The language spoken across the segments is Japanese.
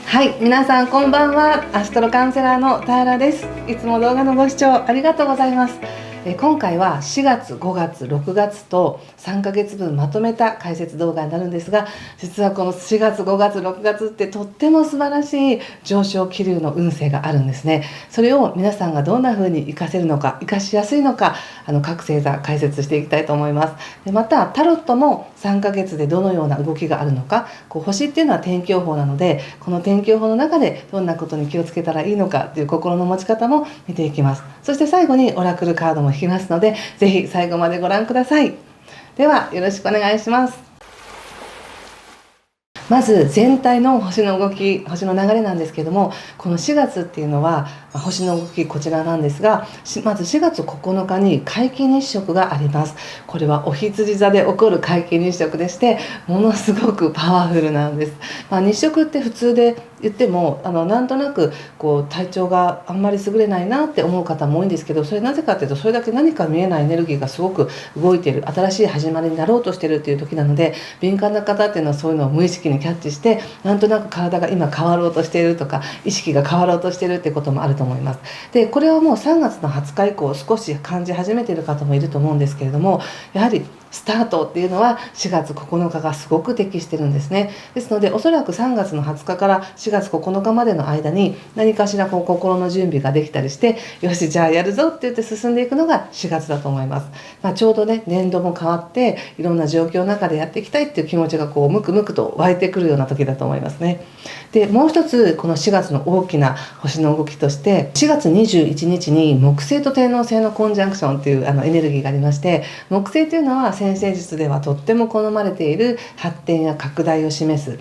はい、皆さんこんばんは。アストロカウンセラーの田原です。いつも動画のご視聴ありがとうございます。今回は4月、5月、6月と3ヶ月分まとめた解説動画になるんですが、実はこの4月、5月、6月ってとっても素晴らしい上昇気流の運勢があるんですね。それを皆さんがどんな風に活かせるのか、活かしやすいのか、各星座解説していきたいと思います。でまたタロットも3ヶ月でどのような動きがあるのか、星っていうのは天気予報なので、この天気予報の中でどんなことに気をつけたらいいのかという心の持ち方も見ていきます。そして最後にオラクルカードも引きますので、ぜひ最後までご覧ください。ではよろしくお願いします。まず全体の星の動き、星の流れなんですけども、この4月っていうのは星の動きこちらなんですが、まず4月9日に皆既日食があります。これはお羊座で起こる皆既日食でして、ものすごくパワフルなんです。日食って普通で言ってもなんとなく体調があんまり優れないなって思う方も多いんですけど、それなぜかっていうと、それだけ何か見えないエネルギーがすごく動いている、新しい始まりになろうとしているっていう時なので、敏感な方っていうのはそういうのを無意識にキャッチして、なんとなく体が今変わろうとしているとか、意識が変わろうとしているってこともあると思います。でこれはもう3月の20日以降少し感じ始めている方もいると思うんですけれども、やはりスタートっていうのは4月9日がすごく適してるんですね。ですのでおそらく3月の20日から4月9日までの間に何かしら心の準備ができたりして、よしじゃあやるぞって言って進んでいくのが4月だと思います。ちょうどね、年度も変わっていろんな状況の中でやっていきたいっていう気持ちがムクムクと湧いてくるような時だと思いますね。でもう一つ、この4月の大きな星の動きとして、4月21日に木星と天王星のコンジャンクションというエネルギーがありまして、木星というのは占星術ではとっても好まれている発展や拡大を示す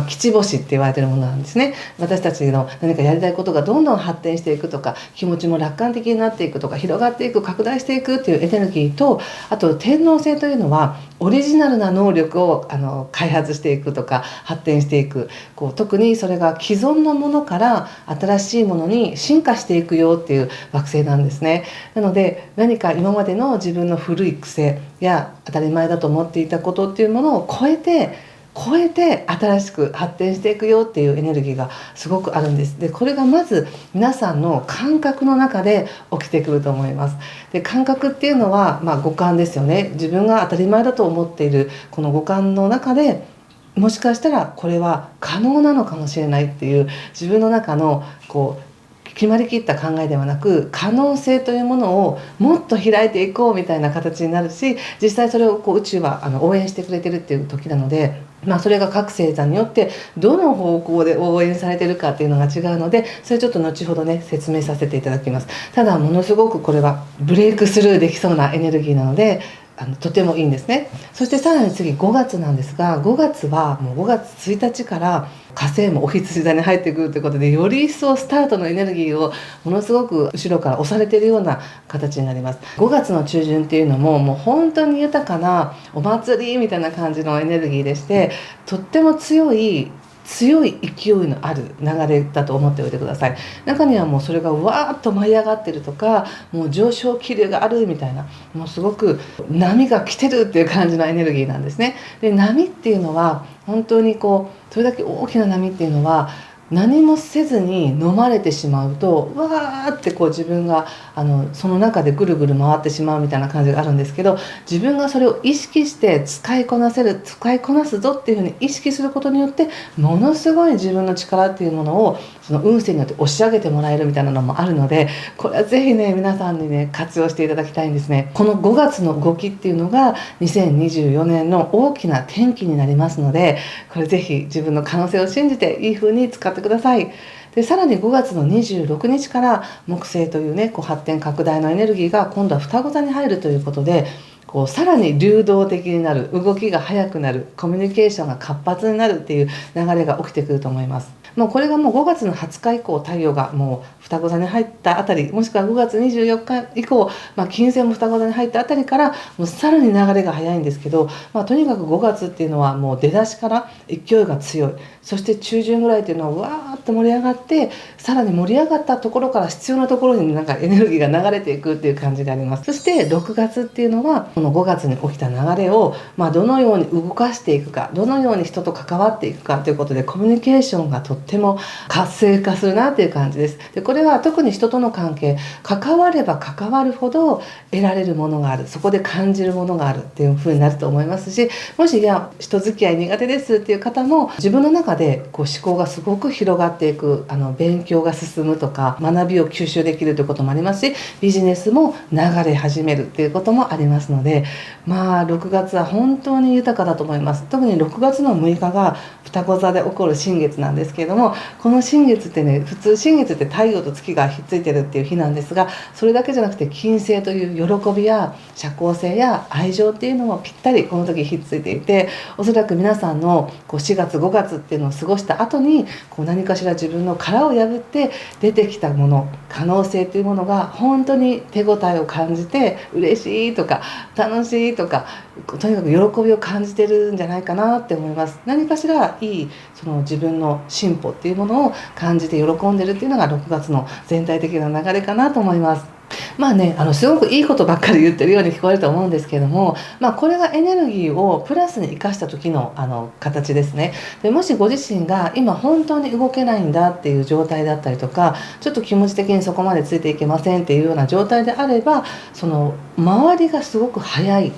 基地星って言われているものなんですね。私たちの何かやりたいことがどんどん発展していくとか、気持ちも楽観的になっていくとか、広がっていく、拡大していくっていうエネルギーと、あと天王星というのはオリジナルな能力を開発していくとか発展していく、特にそれが既存のものから新しいものに進化していくよっていう惑星なんですね。なので何か今までの自分の古い癖や当たり前だと思っていたことっていうものを超えて新しく発展していくよっていうエネルギーがすごくあるんです。でこれがまず皆さんの感覚の中で起きてくると思います。で感覚っていうのは、五感ですよね。自分が当たり前だと思っているこの五感の中で、もしかしたらこれは可能なのかもしれないっていう、自分の中の決まりきった考えではなく、可能性というものをもっと開いていこうみたいな形になるし、実際それを宇宙は応援してくれてるっていう時なので、それが各星座によってどの方向で応援されてるかっていうのが違うので、それちょっと後ほどね説明させていただきます。ただものすごくこれはブレイクスルーできそうなエネルギーなので、とてもいいんですね。そしてさらに次5月なんですが、5月はもう5月1日から火星もお羊座に入ってくるということで、より一層スタートのエネルギーをものすごく後ろから押されているような形になります。5月の中旬っていうのももう本当に豊かなお祭りみたいな感じのエネルギーでして、とっても強い勢いのある流れだと思っておいてください。中にはもうそれがわーっと舞い上がってるとか、もう上昇気流があるみたいな、もうすごく波が来てるっていう感じのエネルギーなんですね。で波っていうのは本当にそれだけ大きな波っていうのは、何もせずに飲まれてしまうとわーって自分がその中でぐるぐる回ってしまうみたいな感じがあるんですけど、自分がそれを意識して使いこなすぞっていうふうに意識することによって、ものすごい自分の力っていうものをその運勢によって押し上げてもらえるみたいなのもあるので、これはぜひね皆さんにね活用していただきたいんですね。この5月の動きっていうのが2024年の大きな転機になりますので、これぜひ自分の可能性を信じていい風に使ってください。でさらに5月の26日から木星というね発展拡大のエネルギーが今度は双子座に入るということで、さらに流動的になる、動きが速くなる、コミュニケーションが活発になるっていう流れが起きてくると思います。もうこれがもう5月の20日以降、太陽がもう双子座に入ったあたり、もしくは5月24日以降、金星も双子座に入ったあたりからもうさらに流れが早いんですけど、とにかく5月っていうのはもう出だしから勢いが強い。そして中旬ぐらいっていうのはわーっと盛り上がって、さらに盛り上がったところから必要なところになんかエネルギーが流れていくっていう感じがあります。そして6月っていうのはこの5月に起きた流れを、どのように動かしていくか、どのように人と関わっていくかということで、コミュニケーションがとっても活性化するなっていう感じです。でこれは特に人との関係、関われば関わるほど得られるものがある、そこで感じるものがあるっていう風になると思いますし、もし人付き合い苦手ですっていう方も、自分の中で思考がすごく広がっていく、勉強が進むとか学びを吸収できるということもありますし、ビジネスも流れ始めるっていうこともありますので、6月は本当に豊かだと思います。特に6月の6日が双子座で起こる新月なんですけれども、この新月ってね、普通新月って太陽と月がひっついてるっていう日なんですが、それだけじゃなくて金星という喜びや社交性や愛情っていうのもぴったりこの時ひっついていて、おそらく皆さんの4月5月っていうのを過ごした後に何かしら自分の殻を破って出てきたもの、可能性っていうものが本当に手応えを感じて、嬉しいとか楽しいとか、とにかく喜びを感じてるんじゃないかなって思います。何かしらいい自分の進歩っていうものを感じて喜んでるっていうのが6月の全体的な流れかなと思います。すごくいいことばっかり言ってるように聞こえると思うんですけども、これがエネルギーをプラスに生かした時の形ですね。でもしご自身が今本当に動けないんだっていう状態だったりとか、ちょっと気持ち的にそこまでついていけませんっていうような状態であれば、周りがすごく早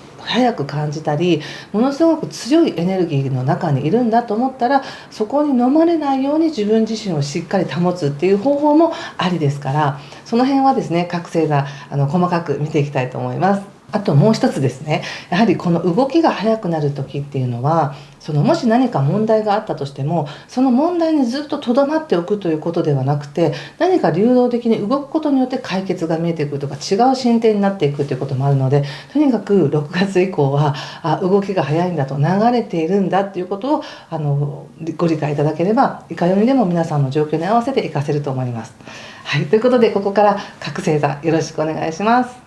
く感じたり、ものすごく強いエネルギーの中にいるんだと思ったら、そこに飲まれないように自分自身をしっかり保つっていう方法もありですから、その辺はですね、各星座細かく見ていきたいと思います。あともう一つですね、やはりこの動きが速くなる時っていうのは、もし何か問題があったとしても、その問題にずっととどまっておくということではなくて、何か流動的に動くことによって解決が見えてくるとか、違う進展になっていくということもあるので、とにかく6月以降は動きが速いんだと、流れているんだっていうことをご理解いただければ、いかようにでも皆さんの状況に合わせて活かせると思います。はい、ということでここから各星座よろしくお願いします。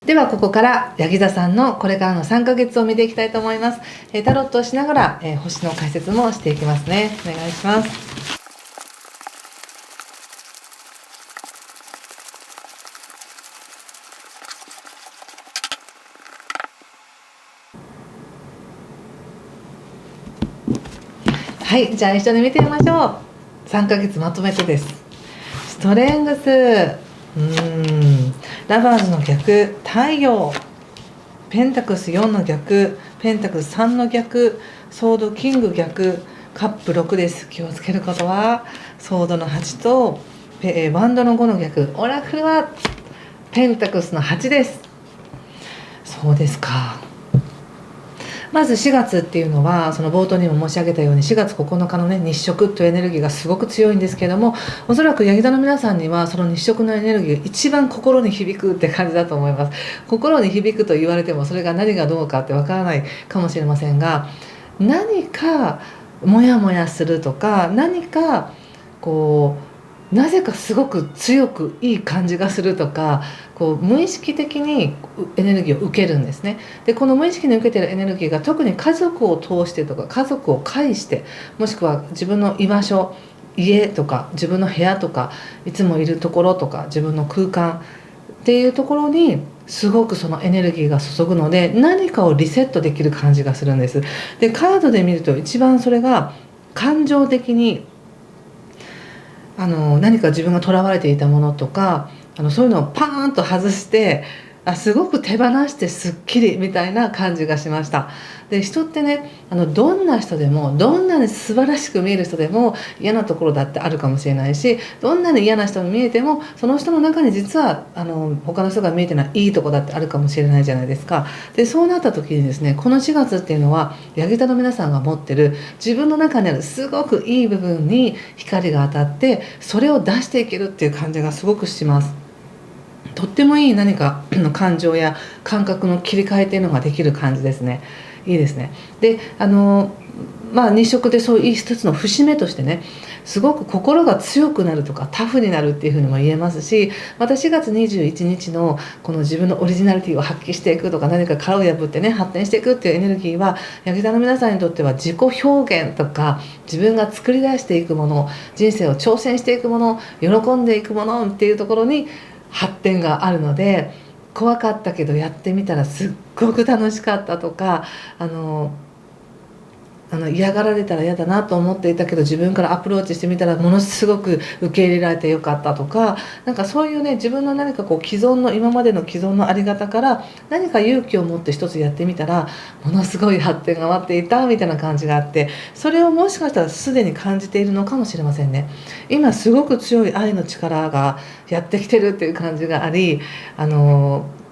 ではここからヤギ座さんのこれからの3ヶ月を見ていきたいと思います。タロットをしながら、星の解説もしていきますね。お願いします。はい、じゃあ一緒に見てみましょう。3ヶ月まとめてです。ストレングス、ラバーズの逆、太陽、ペンタクス4の逆、ペンタクス3の逆、ソードキング逆、カップ6です。気をつけることはソードの8とワンドの5の逆、オラクルはペンタクスの8です。そうですか。まず4月っていうのは、その冒頭にも申し上げたように4月9日のね、日食というエネルギーがすごく強いんですけども、おそらくヤギ座の皆さんにはその日食のエネルギーが一番心に響くって感じだと思います。心に響くと言われてもそれが何がどうかってわからないかもしれませんが、何かモヤモヤするとか、何かなぜかすごく強くいい感じがするとか、無意識的にエネルギーを受けるんですね。でこの無意識に受けているエネルギーが特に家族を通してとか、家族を介して、もしくは自分の居場所、家とか自分の部屋とか、いつもいるところとか、自分の空間っていうところにすごくそのエネルギーが注ぐので、何かをリセットできる感じがするんです。でカードで見ると一番それが感情的に何か自分がとらわれていたものとか、そういうのをパーンと外して、すごく手放してすっきりみたいな感じがしました。で人ってね、どんな人でも、どんなに素晴らしく見える人でも嫌なところだってあるかもしれないし、どんなに嫌な人に見えてもその人の中に実は他の人が見えてないいいとこだってあるかもしれないじゃないですか。でそうなった時にですね、この4月っていうのはヤギ座の皆さんが持ってる自分の中にあるすごくいい部分に光が当たって、それを出していけるっていう感じがすごくします。とってもいい何か感情や感覚の切り替えっていうのができる感じですね。いいですね。で日食でそういう一つの節目としてね、すごく心が強くなるとかタフになるっていうふうにも言えますし、また4月21日のこの自分のオリジナリティを発揮していくとか、何か殻を破ってね発展していくっていうエネルギーは、ヤギ座の皆さんにとっては自己表現とか、自分が作り出していくもの、人生を挑戦していくもの、喜んでいくものっていうところに発展があるので、怖かったけどやってみたらすっごく楽しかったとか、嫌がられたら嫌だなと思っていたけど自分からアプローチしてみたらものすごく受け入れられてよかったとか、なんかそういうね、自分の何かこう今までの既存のあり方から何か勇気を持って一つやってみたらものすごい発展が待っていたみたいな感じがあって、それをもしかしたらすでに感じているのかもしれませんね。今すごく強い愛の力がやってきてるっていう感じがあり、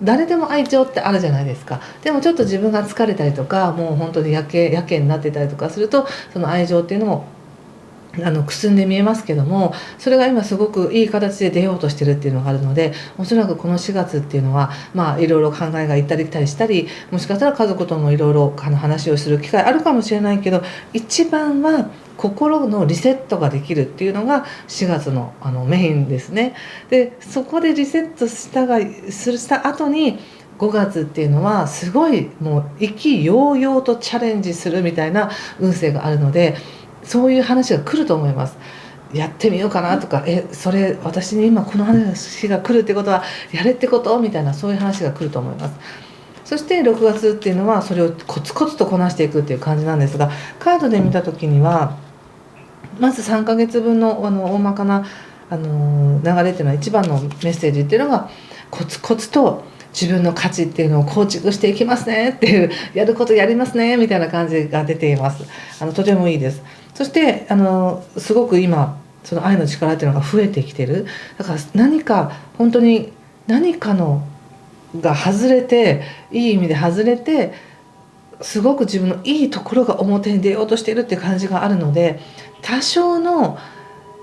誰でも愛情ってあるじゃないですか。でもちょっと自分が疲れたりとか、もう本当にやけになってたりとかすると、その愛情っていうのもくすんで見えますけども、それが今すごくいい形で出ようとしてるっていうのがあるので、おそらくこの4月っていうのはいろいろ考えが行ったり来たりしたり、もしかしたら家族ともいろいろ話をする機会あるかもしれないけど、一番は心のリセットができるっていうのが4月のメインですね。でそこでリセットした後に5月っていうのはすごいもう意気揚々とチャレンジするみたいな運勢があるので、そういう話が来ると思います。やってみようかなとか、それ私に今この話が来るってことはやれってことみたいな、そういう話が来ると思います。そして6月っていうのはそれをコツコツとこなしていくっていう感じなんですが、カードで見た時にはまず3ヶ月分の大まかな流れっていうのは、一番のメッセージっていうのがコツコツと自分の価値っていうのを構築していきますねっていう、やることやりますねみたいな感じが出ています。とてもいいです。そしてすごく今その愛の力っていうのが増えてきてる。だから何か本当に何かのが外れて、いい意味で外れて、すごく自分のいいところが表に出ようとしているっていう感じがあるので、多少の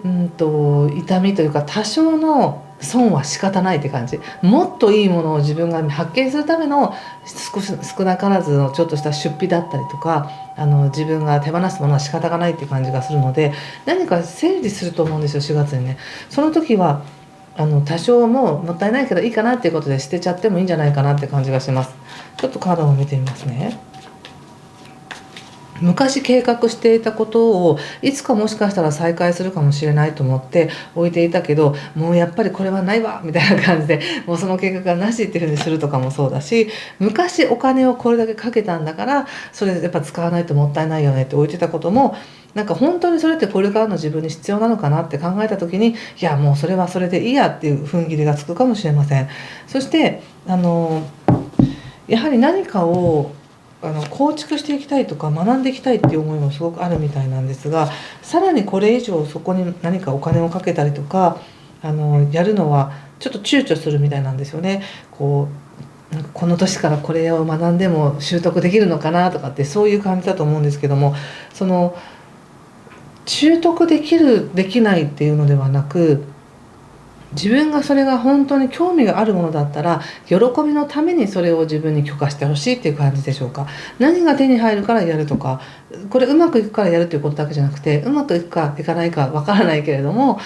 痛みというか多少の損は仕方ないって感じ。もっといいものを自分が発見するための少なからずのちょっとした出費だったりとか、自分が手放すものは仕方がないっていう感じがするので、何か整理すると思うんですよ、4月にね。その時は多少もったいないけどいいかなっていうことで捨てちゃってもいいんじゃないかなって感じがします。ちょっとカードを見てみますね。昔計画していたことをいつかもしかしたら再開するかもしれないと思って置いていたけど、もうやっぱりこれはないわみたいな感じで、もうその計画がなしっていうふうにするとかもそうだし、昔お金をこれだけかけたんだからそれやっぱ使わないともったいないよねって置いてたことも、なんか本当にそれってこれからの自分に必要なのかなって考えた時に、いやもうそれはそれでいいやっていう踏ん切りがつくかもしれません。そしてやはり何かを構築していきたいとか学んでいきたいっていう思いもすごくあるみたいなんですが、さらにこれ以上そこに何かお金をかけたりとかやるのはちょっと躊躇するみたいなんですよね。この年からこれを学んでも習得できるのかなとかって、そういう感じだと思うんですけども、その習得できるできないっていうのではなく、自分がそれが本当に興味があるものだったら喜びのためにそれを自分に許可してほしいっていう感じでしょうか。何が手に入るからやるとか、これうまくいくからやるっていうことだけじゃなくて、うまくいくかいかないかわからないけれども、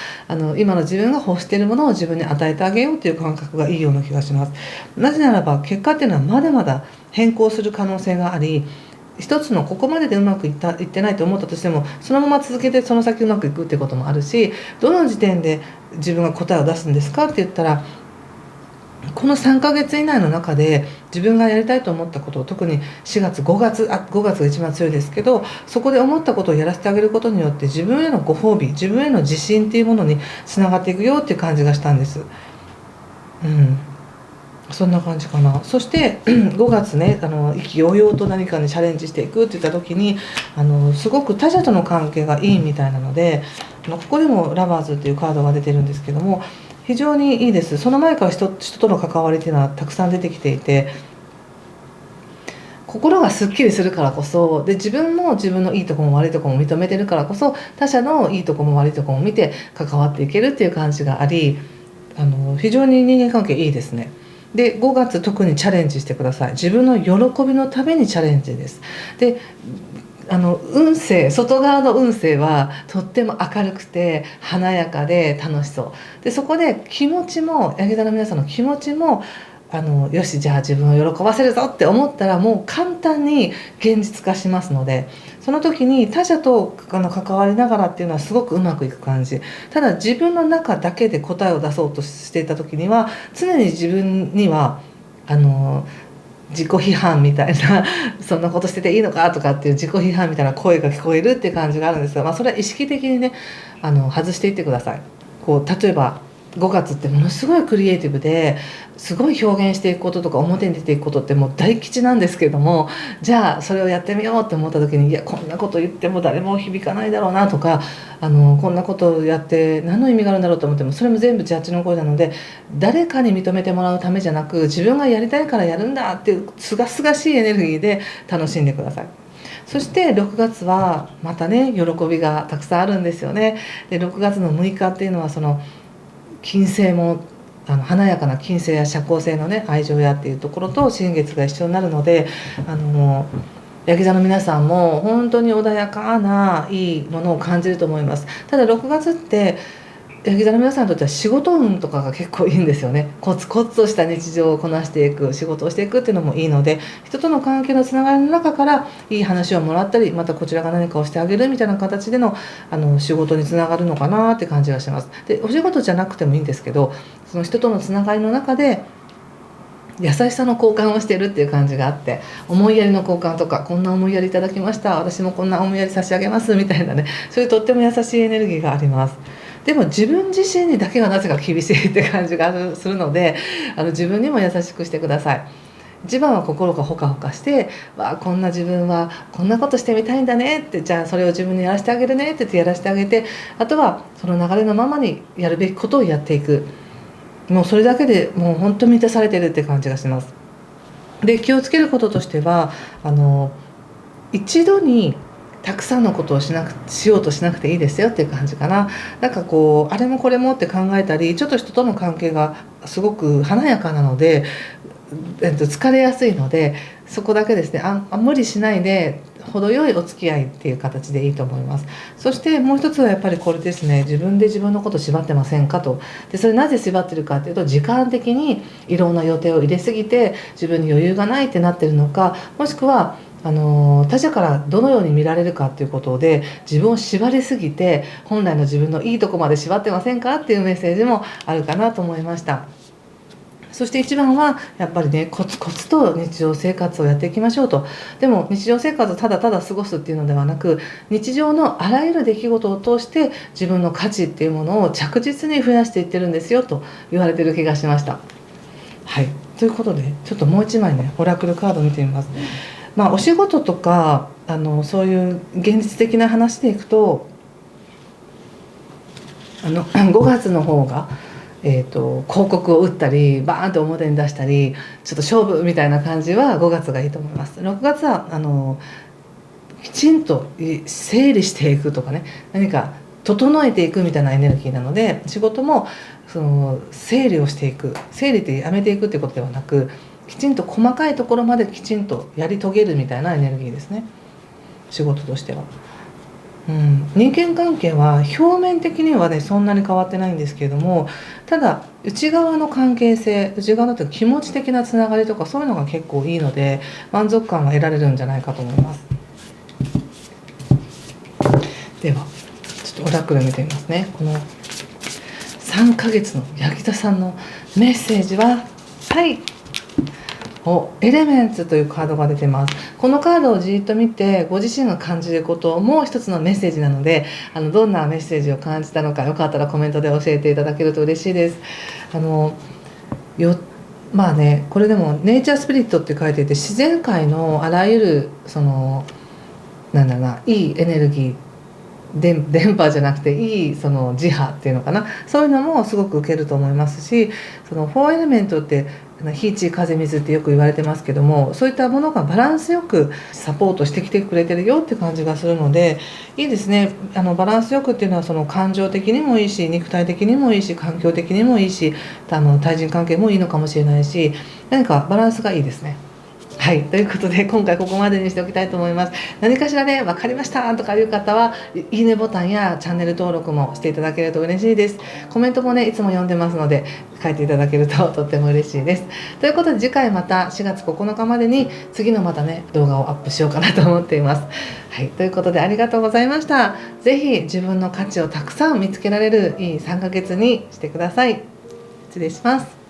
今の自分が欲しているものを自分に与えてあげようっていう感覚がいいような気がします。なぜならば結果っていうのはまだまだ変更する可能性があり、一つのここまででうまくいってないと思ったとしても、そのまま続けてその先うまくいくっていうこともあるし、どの時点で自分が答えを出すんですかって言ったら、この3ヶ月以内の中で自分がやりたいと思ったことを、特に4月5月が一番強いですけど、そこで思ったことをやらせてあげることによって自分へのご褒美、自分への自信っていうものにつながっていくよっていう感じがしたんです。そんな感じかな。そして5月ね、意気揚々と何かにチャレンジしていくって言った時にすごく他者との関係がいいみたいなので、ここでもラバーズっていうカードが出てるんですけども、非常にいいです。その前から人との関わりっていうのはたくさん出てきていて、心がすっきりするからこそ、で自分も自分のいいとこも悪いとこも認めてるからこそ、他者のいいとこも悪いとこも見て関わっていけるっていう感じがあり、非常に人間関係いいですね。で5月特にチャレンジしてください。自分の喜びのためにチャレンジです。で運勢、外側の運勢はとっても明るくて華やかで楽しそうで、そこで気持ちも、ヤギ座の皆さんの気持ちもよし、じゃあ自分を喜ばせるぞって思ったらもう簡単に現実化しますので、その時に他者と関わりながらっていうのはすごくうまくいく感じ。ただ自分の中だけで答えを出そうとしていた時には常に自分には自己批判みたいなそんなことしてていいのかとかっていう自己批判みたいな声が聞こえるっていう感じがあるんですが、それは意識的にね外していってください。例えば5月ってものすごいクリエイティブですごい表現していくこととか表に出ていくことってもう大吉なんですけれども、じゃあそれをやってみようって思った時に、いやこんなこと言っても誰も響かないだろうなとか、こんなことをやって何の意味があるんだろうと思っても、それも全部ジャッジの声なので、誰かに認めてもらうためじゃなく自分がやりたいからやるんだっていうすがすがしいエネルギーで楽しんでください。そして6月はまたね喜びがたくさんあるんですよね。で6月の6日っていうのはその金星も華やかな金星や社交性のね愛情やっていうところと新月が一緒になるので、ヤギ座の皆さんも本当に穏やかないいものを感じると思います。ただ6月ってヤギ座の皆さんにとっては仕事運とかが結構いいんですよね。コツコツとした日常をこなしていく、仕事をしていくっていうのもいいので、人との関係のつながりの中からいい話をもらったり、またこちらが何かをしてあげるみたいな形での仕事につながるのかなって感じがします。でお仕事じゃなくてもいいんですけど、その人とのつながりの中で優しさの交換をしてるっていう感じがあって、思いやりの交換とか、こんな思いやりいただきました、私もこんな思いやり差し上げますみたいなね、そういうとっても優しいエネルギーがあります。でも自分自身にだけはなぜか厳しいって感じがするので、自分にも優しくしてください。一番は心がほかほかして、こんな自分はこんなことしてみたいんだねって、じゃあそれを自分にやらせてあげるねって言ってやらせてあげて、あとはその流れのままにやるべきことをやっていく。もうそれだけでもう本当に満たされてるって感じがします。で気をつけることとしては一度にたくさんのことをしようとしなくていいですよっていう感じかな。なんかあれもこれもって考えたり、ちょっと人との関係がすごく華やかなので、疲れやすいので、そこだけですね、無理しないで程よいお付き合いっていう形でいいと思います。そしてもう一つはやっぱりこれですね、自分で自分のことを縛ってませんかと。でそれなぜ縛ってるかっていうと、時間的にいろんな予定を入れすぎて自分に余裕がないってなってるのか、もしくは他者からどのように見られるかっていうことで自分を縛りすぎて本来の自分のいいとこまで縛ってませんかっていうメッセージもあるかなと思いました。そして一番はやっぱりね、コツコツと日常生活をやっていきましょうと。でも日常生活をただただ過ごすっていうのではなく、日常のあらゆる出来事を通して自分の価値っていうものを着実に増やしていってるんですよと言われてる気がしました。はい、ということでちょっともう一枚ねオラクルカードを見てみます。お仕事とかそういう現実的な話でいくと5月の方が、広告を打ったりバーンと表に出したりちょっと勝負みたいな感じは5月がいいと思います。6月はきちんと整理していくとかね、何か整えていくみたいなエネルギーなので、仕事もその整理をしていく、整理ってやめていくっていうことではなく、きちんと細かいところまできちんとやり遂げるみたいなエネルギーですね、仕事としては。人間関係は表面的にはねそんなに変わってないんですけれども、ただ内側の関係性、内側のという気持ち的なつながりとかそういうのが結構いいので満足感が得られるんじゃないかと思います。ではちょっとオラクル見てみますね。この3ヶ月のヤギ座さんのメッセージはエレメンツというカードが出てます。このカードをじっと見てご自身が感じることもう一つのメッセージなので、どんなメッセージを感じたのかよかったらコメントで教えていただけると嬉しいです。これでもネイチャースピリットって書いていて、自然界のあらゆるいいエネルギー電波じゃなくていいその磁波っていうのかな、そういうのもすごく受けると思いますし、その4エレメントって火地風水ってよく言われてますけども、そういったものがバランスよくサポートしてきてくれてるよって感じがするので、いいですね。バランスよくっていうのはその感情的にもいいし、肉体的にもいいし、環境的にもいいし、対人関係もいいのかもしれないし、何かバランスがいいですね。はい、ということで今回ここまでにしておきたいと思います。何かしらね、分かりましたとかいう方はいいねボタンやチャンネル登録もしていただけると嬉しいです。コメントもねいつも読んでますので書いていただけるととっても嬉しいです。ということで次回また4月9日までに次のまたね動画をアップしようかなと思っています。はい、ということでありがとうございました。ぜひ自分の価値をたくさん見つけられるいい3ヶ月にしてください。失礼します。